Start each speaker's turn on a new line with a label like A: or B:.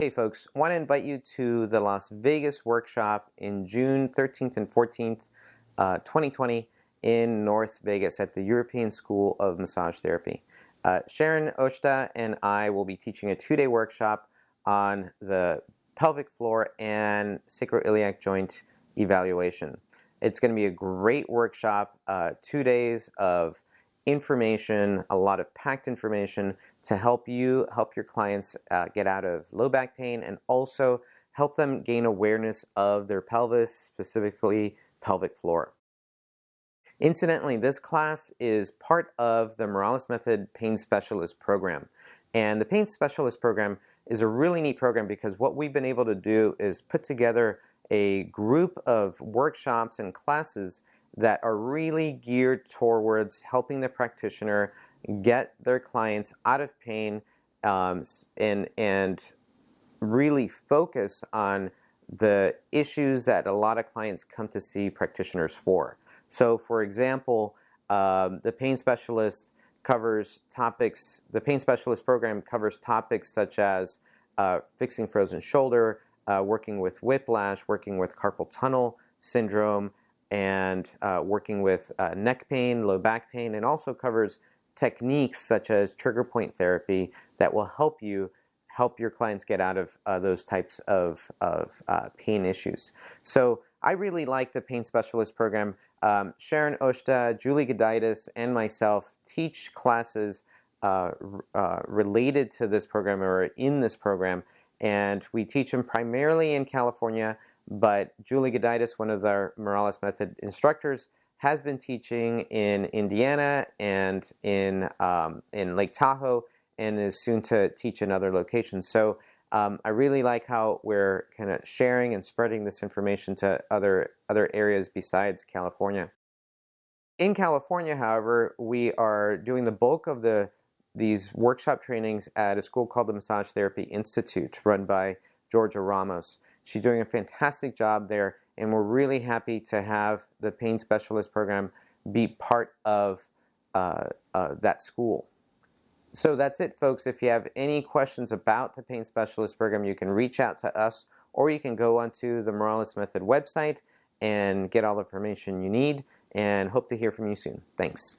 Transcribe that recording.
A: Hey folks, want to invite you to the Las Vegas workshop in June 13th and 14th, 2020 in North Vegas at the European School of Massage Therapy. Sharon Oshta and I will be teaching a 2-day workshop on the pelvic floor and sacroiliac joint evaluation. It's going to be a great workshop, 2 days of information, a lot of packed information to help your clients get out of low back pain and also help them gain awareness of their pelvis, specifically pelvic floor. Incidentally, this class is part of the Morales Method Pain Specialist program. And the Pain Specialist program is a really neat program because what we've been able to do is put together a group of workshops and classes that are really geared towards helping the practitioner get their clients out of pain and really focus on the issues that a lot of clients come to see practitioners for. So, for example, the Pain Specialist covers topics, the Pain Specialist program covers topics such as fixing frozen shoulder, working with whiplash, working with carpal tunnel syndrome, and working with neck pain, low back pain, and also covers techniques such as trigger point therapy that will help your clients get out of those types of pain issues. So I really like the Pain Specialist program. Sharon Oshta, Julie Goditis, and myself teach classes related to this program or in this program, and we teach them primarily in California, but Julie Goditis, one of our Morales Method instructors, has been teaching in Indiana and in Lake Tahoe, and is soon to teach in other locations. So I really like how we're kind of sharing and spreading this information to other areas besides California. In California, however, we are doing the bulk of these workshop trainings at a school called the Massage Therapy Institute, run by Georgia Ramos. She's doing a fantastic job there, and we're really happy to have the Pain Specialist program be part of that school. So that's it, folks. If you have any questions about the Pain Specialist program, you can reach out to us, or you can go onto the Morales Method website and get all the information you need, and hope to hear from you soon. Thanks.